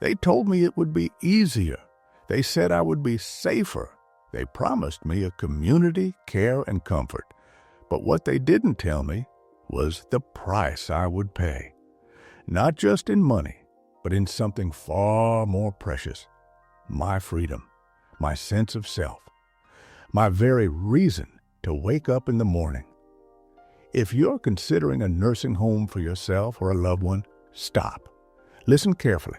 They told me it would be easier. They said I would be safer. They promised me a community, care, and comfort. But what they didn't tell me was the price I would pay. Not just in money, but in something far more precious. My freedom, my sense of self, my very reason to wake up in the morning. If you're considering a nursing home for yourself or a loved one, stop. Listen carefully,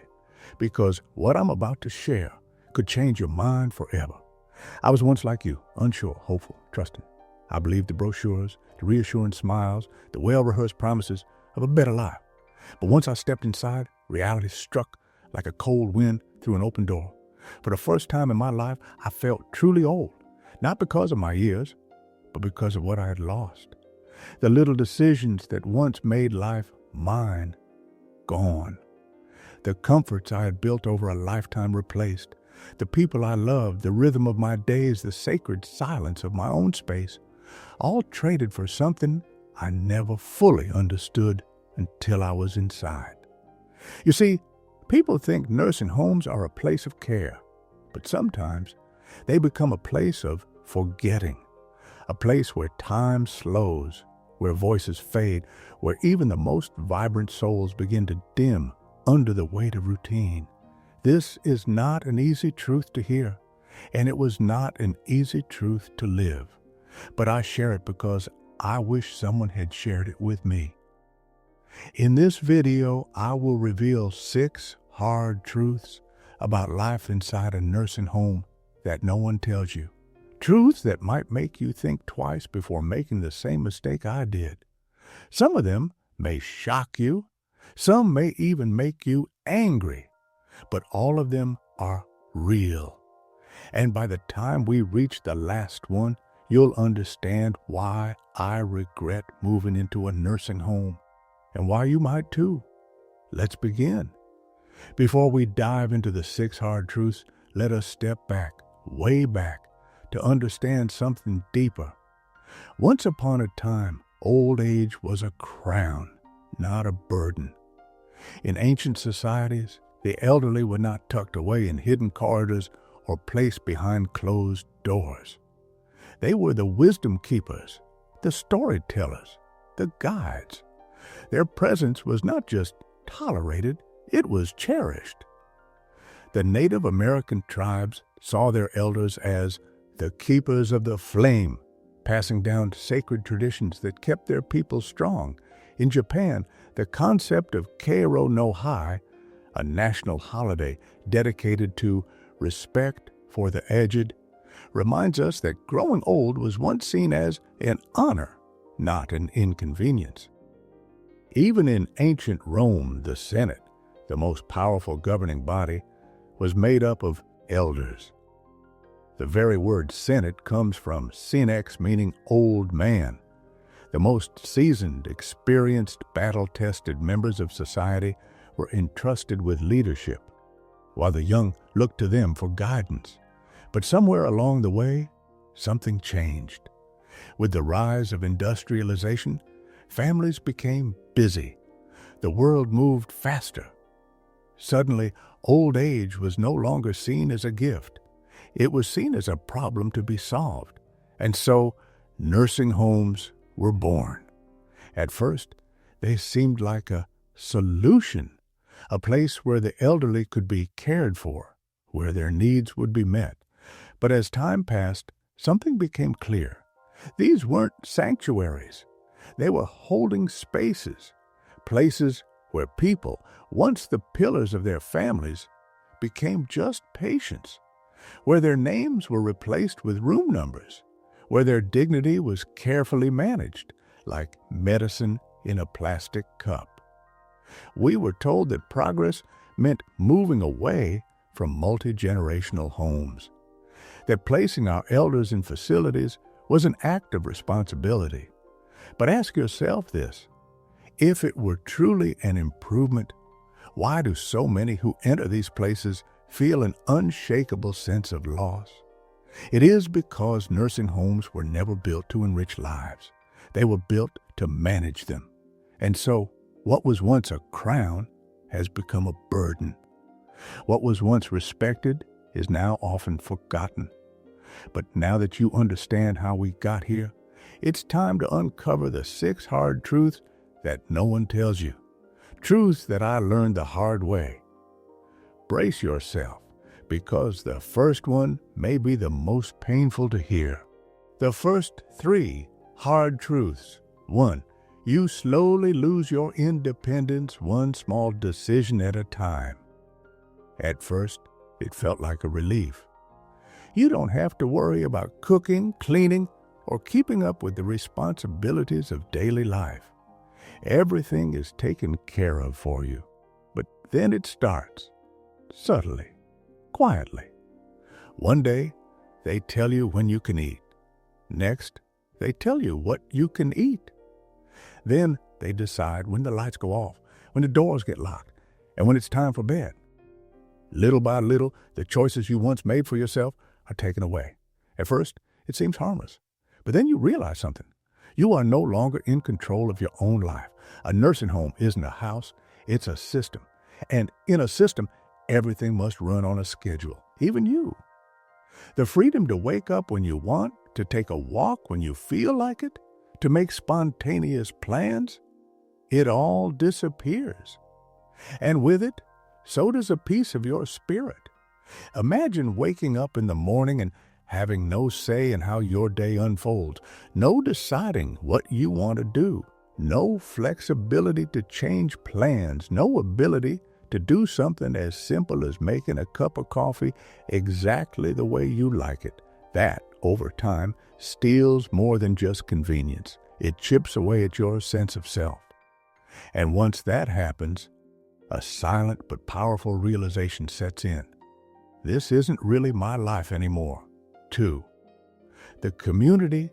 because what I'm about to share could change your mind forever. I was once like you, unsure, hopeful, trusting. I believed the brochures, the reassuring smiles, the well-rehearsed promises of a better life. But once I stepped inside, reality struck like a cold wind through an open door. For the first time in my life, I felt truly old, not because of my years, but because of what I had lost. The little decisions that once made life mine, gone. The comforts I had built over a lifetime replaced. The people I loved, the rhythm of my days, the sacred silence of my own space, all traded for something I never fully understood until I was inside. You see, people think nursing homes are a place of care, but sometimes they become a place of forgetting, a place where time slows, where voices fade, where even the most vibrant souls begin to dim under the weight of routine. This is not an easy truth to hear, and it was not an easy truth to live. But I share it because I wish someone had shared it with me. In this video, I will reveal 6 hard truths about life inside a nursing home that no one tells you. Truths that might make you think twice before making the same mistake I did. Some of them may shock you. Some may even make you angry. But all of them are real. And by the time we reach the last one, you'll understand why I regret moving into a nursing home, and why you might too. Let's begin. Before we dive into the 6 hard truths, let us step back, way back, to understand something deeper. Once upon a time, old age was a crown, not a burden. In ancient societies, the elderly were not tucked away in hidden corridors or placed behind closed doors. They were the wisdom keepers, the storytellers, the guides. Their presence was not just tolerated, it was cherished. The Native American tribes saw their elders as the keepers of the flame, passing down sacred traditions that kept their people strong. In Japan, the concept of Keiro no Hai, a national holiday dedicated to respect for the aged, reminds us that growing old was once seen as an honor, not an inconvenience. Even in ancient Rome, the Senate, the most powerful governing body, was made up of elders. The very word Senate comes from senex, meaning old man. The most seasoned, experienced, battle-tested members of society were entrusted with leadership, while the young looked to them for guidance. But somewhere along the way, something changed. With the rise of industrialization, families became busy. The world moved faster. Suddenly, old age was no longer seen as a gift. It was seen as a problem to be solved. And so, nursing homes were born. At first, they seemed like a solution, a place where the elderly could be cared for, where their needs would be met. But as time passed, something became clear. These weren't sanctuaries. They were holding spaces, places where people, once the pillars of their families, became just patients, where their names were replaced with room numbers, where their dignity was carefully managed, like medicine in a plastic cup. We were told that progress meant moving away from multi-generational homes, that placing our elders in facilities was an act of responsibility. But ask yourself this: if it were truly an improvement, why do so many who enter these places feel an unshakable sense of loss? It is because nursing homes were never built to enrich lives. They were built to manage them. And so, what was once a crown has become a burden. What was once respected is now often forgotten. But now that you understand how we got here, it's time to uncover the 6 hard truths that no one tells you. Truths that I learned the hard way. Brace yourself, because the first one may be the most painful to hear. The first 3 hard truths. 1. You slowly lose your independence one small decision at a time. At first, it felt like a relief. You don't have to worry about cooking, cleaning, or keeping up with the responsibilities of daily life. Everything is taken care of for you. But then it starts, subtly, quietly. One day, they tell you when you can eat. Next, they tell you what you can eat. Then they decide when the lights go off, when the doors get locked, and when it's time for bed. Little by little, the choices you once made for yourself are taken away. At first, it seems harmless. But then you realize something. You are no longer in control of your own life. A nursing home isn't a house, it's a system. And in a system, everything must run on a schedule, even you. The freedom to wake up when you want, to take a walk when you feel like it, to make spontaneous plans, it all disappears. And with it, so does a piece of your spirit. Imagine waking up in the morning and having no say in how your day unfolds, no deciding what you want to do, no flexibility to change plans, no ability to do something as simple as making a cup of coffee exactly the way you like it. That, over time, steals more than just convenience. It chips away at your sense of self. And once that happens, a silent but powerful realization sets in. This isn't really my life anymore. 2. The community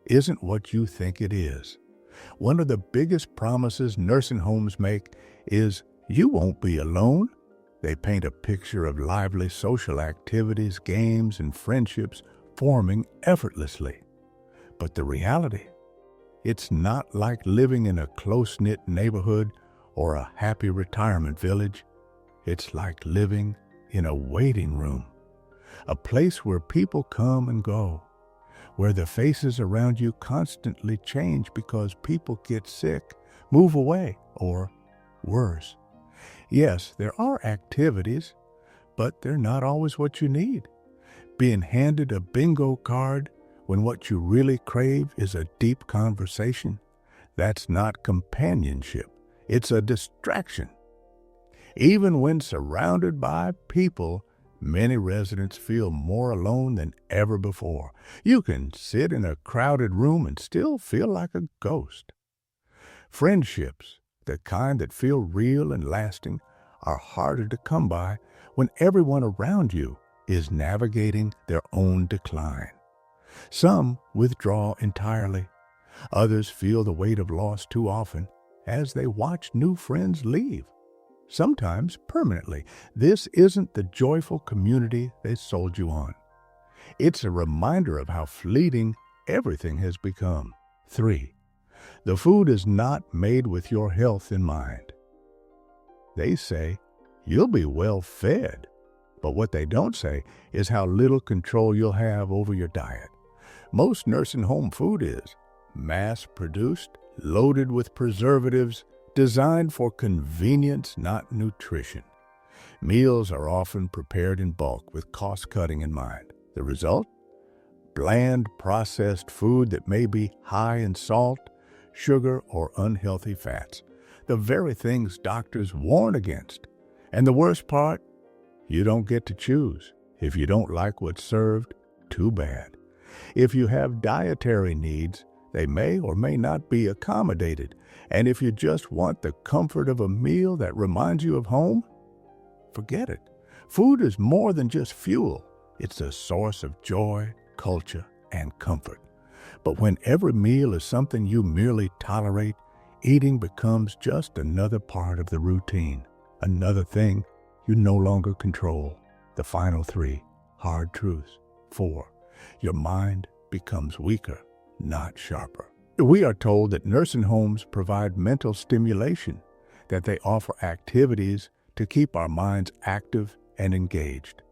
isn't what you think it is. One of the biggest promises nursing homes make is you won't be alone. They paint a picture of lively social activities, games, and friendships forming effortlessly. But the reality, it's not like living in a close-knit neighborhood or a happy retirement village. It's like living in a waiting room, a place where people come and go, where the faces around you constantly change because people get sick, move away, or worse. Yes, there are activities, but they're not always what you need. Being handed a bingo card when what you really crave is a deep conversation, that's not companionship. It's a distraction. Even when surrounded by people, many residents feel more alone than ever before. You can sit in a crowded room and still feel like a ghost. Friendships, the kind that feel real and lasting, are harder to come by when everyone around you is navigating their own decline. Some withdraw entirely. Others feel the weight of loss too often as they watch new friends leave, sometimes permanently. This isn't the joyful community they sold you on. It's a reminder of how fleeting everything has become. 3. The food is not made with your health in mind. They say you'll be well fed, but what they don't say is how little control you'll have over your diet. Most nursing home food is mass-produced, loaded with preservatives, designed for convenience, not nutrition. Meals are often prepared in bulk with cost-cutting in mind. The result? Bland, processed food that may be high in salt, sugar, or unhealthy fats. The very things doctors warn against. And the worst part? You don't get to choose. If you don't like what's served, too bad. If you have dietary needs, they may or may not be accommodated. And if you just want the comfort of a meal that reminds you of home, forget it. Food is more than just fuel. It's a source of joy, culture, and comfort. But when every meal is something you merely tolerate, eating becomes just another part of the routine, another thing you no longer control. The final 3 hard truths. 4. Your mind becomes weaker, not sharper. We are told that nursing homes provide mental stimulation, that they offer activities to keep our minds active and engaged.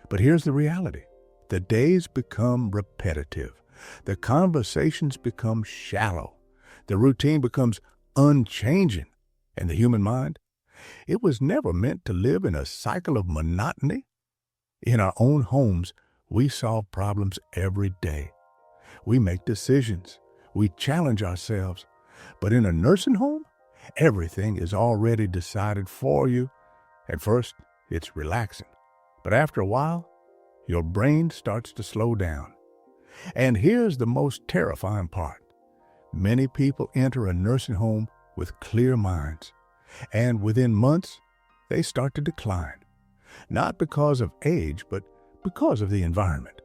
But here's the reality. The days become repetitive. The conversations become shallow. The routine becomes unchanging. And the human mind? It was never meant to live in a cycle of monotony. In our own homes, we solve problems every day. We make decisions. We challenge ourselves. But in a nursing home, everything is already decided for you. At first, it's relaxing. But after a while, your brain starts to slow down. And here's the most terrifying part. Many people enter a nursing home with clear minds, and within months, they start to decline. Not because of age, but because of the environment.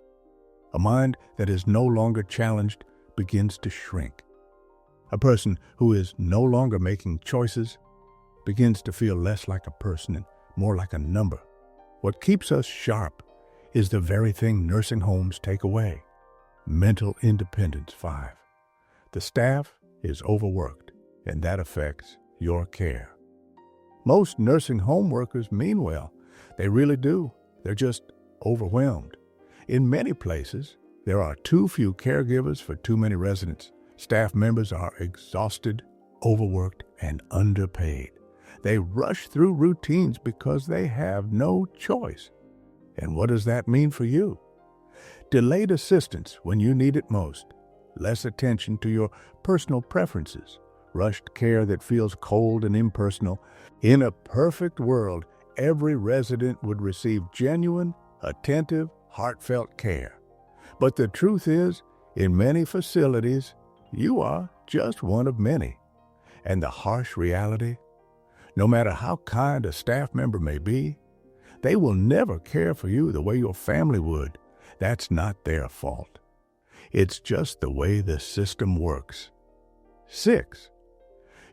A mind that is no longer challenged begins to shrink. A person who is no longer making choices begins to feel less like a person and more like a number. What keeps us sharp is the very thing nursing homes take away. Mental independence. 5. The staff is overworked, and that affects your care. Most nursing home workers mean well. They really do. They're just overwhelmed. In many places, there are too few caregivers for too many residents. Staff members are exhausted, overworked, and underpaid. They rush through routines because they have no choice. And what does that mean for you? Delayed assistance when you need it most, less attention to your personal preferences, rushed care that feels cold and impersonal. In a perfect world, every resident would receive genuine, attentive, heartfelt care. But the truth is, in many facilities, you are just one of many. And the harsh reality, no matter how kind a staff member may be, they will never care for you the way your family would. That's not their fault. It's just the way the system works. 6.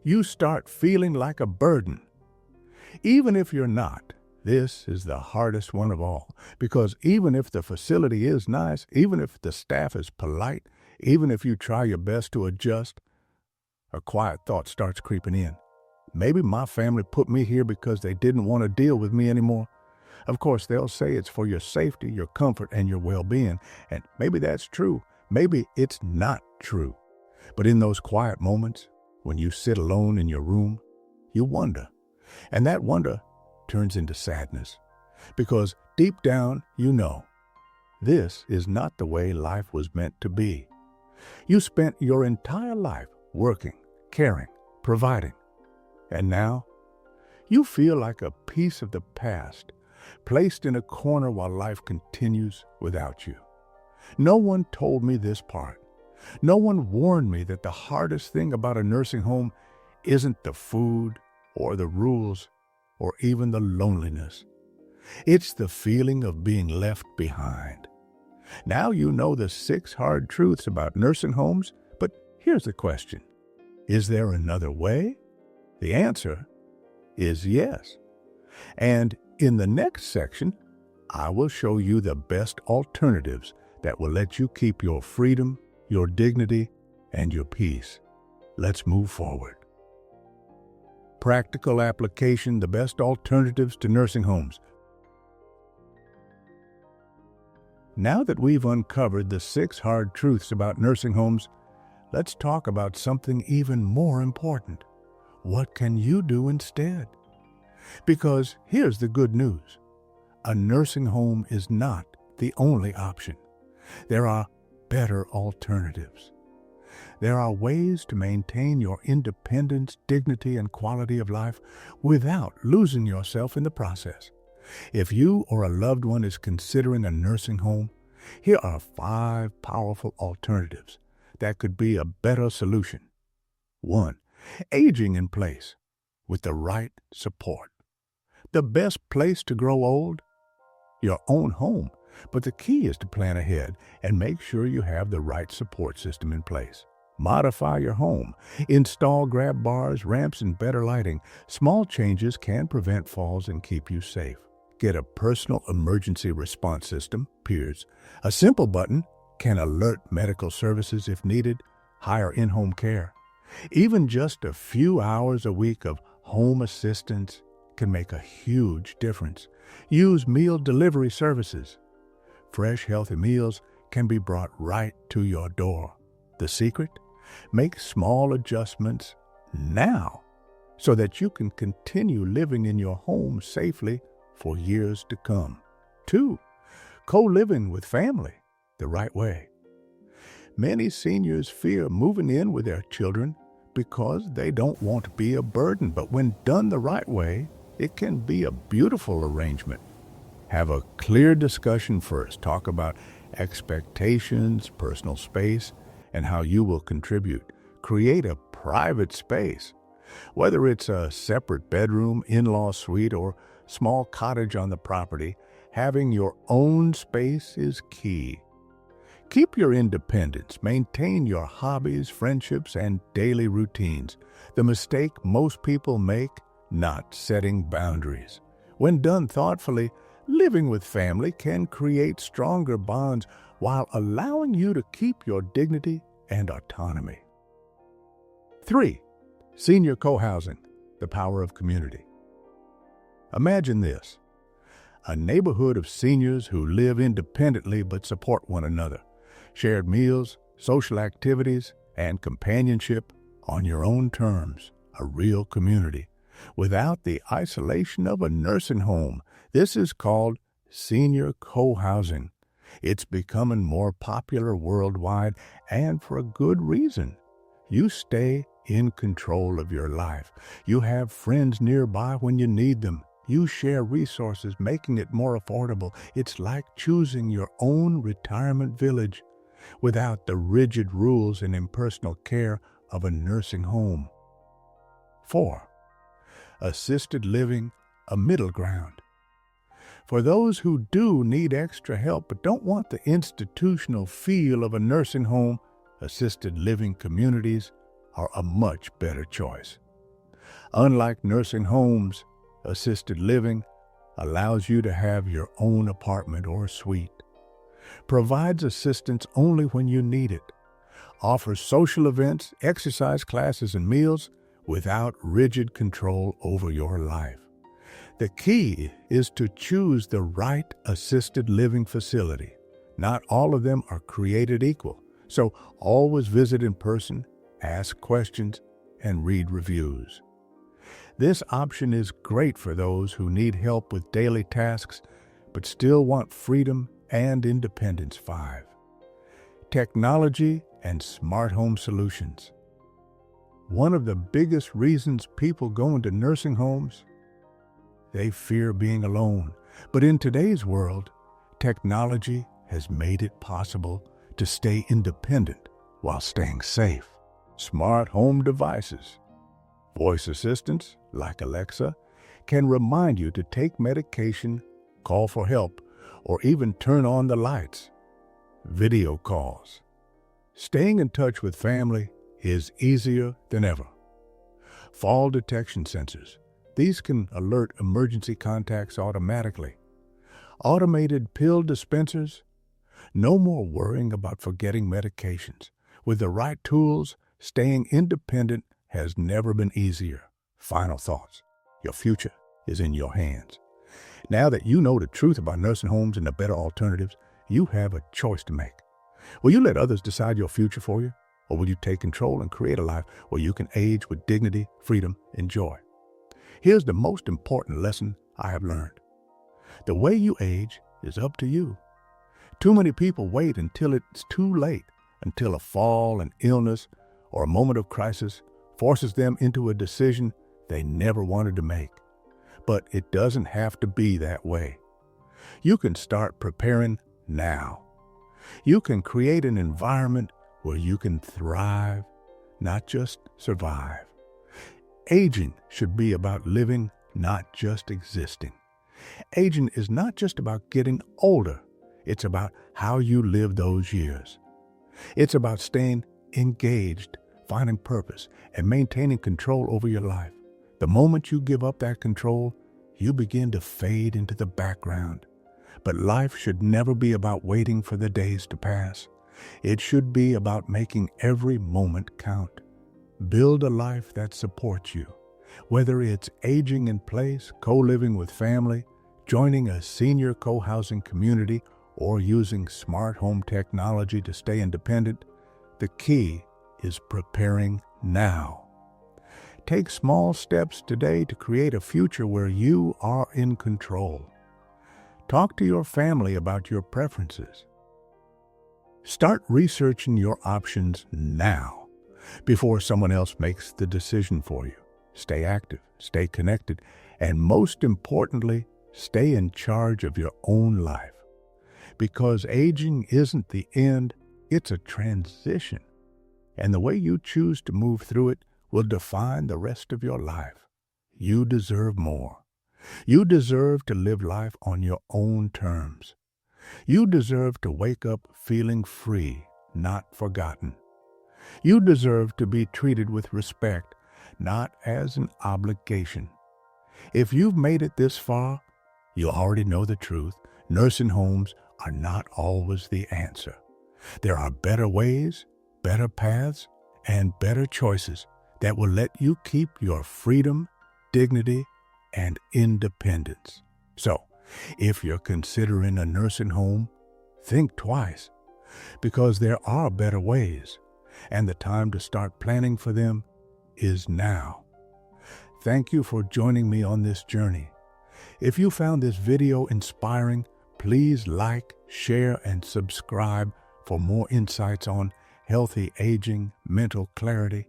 You start feeling like a burden. Even if you're not, this is the hardest one of all, because even if the facility is nice, even if the staff is polite, even if you try your best to adjust, a quiet thought starts creeping in. Maybe my family put me here because they didn't want to deal with me anymore. Of course, they'll say it's for your safety, your comfort, and your well-being, and maybe that's true. Maybe it's not true. But in those quiet moments, when you sit alone in your room, you wonder. And that wonder turns into sadness. Because deep down, you know, this is not the way life was meant to be. You spent your entire life working, caring, providing. And now, you feel like a piece of the past, placed in a corner while life continues without you. No one told me this part. No one warned me that the hardest thing about a nursing home isn't the food or the rules or even the loneliness. It's the feeling of being left behind. Now you know the 6 hard truths about nursing homes, but here's the question. Is there another way? The answer is yes. And in the next section, I will show you the best alternatives that will let you keep your freedom, your dignity, and your peace. Let's move forward. Practical application, the best alternatives to nursing homes. Now that we've uncovered the 6 hard truths about nursing homes, let's talk about something even more important. What can you do instead? Because here's the good news. A nursing home is not the only option. There are better alternatives. There are ways to maintain your independence, dignity, and quality of life without losing yourself in the process. If you or a loved one is considering a nursing home, here are 5 powerful alternatives that could be a better solution. 1. Aging in place with the right support. The best place to grow old? Your own home. But the key is to plan ahead and make sure you have the right support system in place. Modify your home. Install grab bars, ramps, and better lighting. Small changes can prevent falls and keep you safe. Get a personal emergency response system, PEERS. A simple button can alert medical services if needed. Hire in-home care. Even just a few hours a week of home assistance can make a huge difference. Use meal delivery services. Fresh, healthy meals can be brought right to your door. The secret? Make small adjustments now so that you can continue living in your home safely for years to come. 2. Co-living with family the right way. Many seniors fear moving in with their children because they don't want to be a burden, but when done the right way, it can be a beautiful arrangement. Have a clear discussion first. Talk about expectations, personal space, and how you will contribute. Create a private space. Whether it's a separate bedroom, in-law suite, or small cottage on the property, having your own space is key. Keep your independence. Maintain your hobbies, friendships, and daily routines. The mistake most people make, not setting boundaries. When done thoughtfully, living with family can create stronger bonds while allowing you to keep your dignity and autonomy. 3. Senior co-housing, the power of community. Imagine this: a neighborhood of seniors who live independently but support one another. Shared meals, social activities, and companionship on your own terms. A real community. Without the isolation of a nursing home. This is called senior co-housing. It's becoming more popular worldwide, and for a good reason. You stay in control of your life. You have friends nearby when you need them. You share resources, making it more affordable. It's like choosing your own retirement village without the rigid rules and impersonal care of a nursing home. 4. Assisted living, a middle ground. For those who do need extra help but don't want the institutional feel of a nursing home, assisted living communities are a much better choice. Unlike nursing homes, assisted living allows you to have your own apartment or suite, provides assistance only when you need it, offers social events, exercise classes, and meals without rigid control over your life. The key is to choose the right assisted living facility. Not all of them are created equal, so always visit in person, ask questions, and read reviews. This option is great for those who need help with daily tasks but still want freedom and independence. 5. Technology and smart home solutions. One of the biggest reasons people go into nursing homes, they fear being alone. But in today's world, technology has made it possible to stay independent while staying safe. Smart home devices, voice assistants like Alexa, can remind you to take medication, call for help, or even turn on the lights. Video calls. Staying in touch with family is easier than ever. Fall detection sensors. These can alert emergency contacts automatically. Automated pill dispensers. No more worrying about forgetting medications. With the right tools, staying independent has never been easier. Final thoughts. Your future is in your hands. Now that you know the truth about nursing homes and the better alternatives, you have a choice to make. Will you let others decide your future for you? Or will you take control and create a life where you can age with dignity, freedom, and joy? Here's the most important lesson I have learned. The way you age is up to you. Too many people wait until it's too late, until a fall, an illness, or a moment of crisis forces them into a decision they never wanted to make. But it doesn't have to be that way. You can start preparing now. You can create an environment where you can thrive, not just survive. Aging should be about living, not just existing. Aging is not just about getting older. It's about how you live those years. It's about staying engaged, finding purpose, and maintaining control over your life. The moment you give up that control, you begin to fade into the background. But life should never be about waiting for the days to pass. It should be about making every moment count. Build a life that supports you. Whether it's aging in place, co-living with family, joining a senior co-housing community, or using smart home technology to stay independent, the key is preparing now. Take small steps today to create a future where you are in control. Talk to your family about your preferences. Start researching your options now, before someone else makes the decision for you. Stay active, stay connected, and most importantly, stay in charge of your own life. Because aging isn't the end, it's a transition. And the way you choose to move through it will define the rest of your life. You deserve more. You deserve to live life on your own terms. You deserve to wake up feeling free, not forgotten. You deserve to be treated with respect, not as an obligation. If you've made it this far, you already know the truth. Nursing homes are not always the answer. There are better ways, better paths, and better choices that will let you keep your freedom, dignity, and independence. So, if you're considering a nursing home, think twice, because there are better ways, and the time to start planning for them is now. Thank you for joining me on this journey. If you found this video inspiring, please like, share, and subscribe for more insights on healthy aging, mental clarity,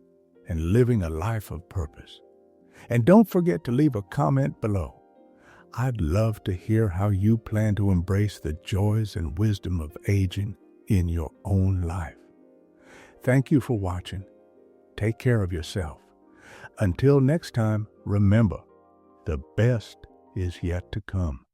and living a life of purpose. And don't forget to leave a comment below. I'd love to hear how you plan to embrace the joys and wisdom of aging in your own life. Thank you for watching. Take care of yourself. Until next time, remember, the best is yet to come.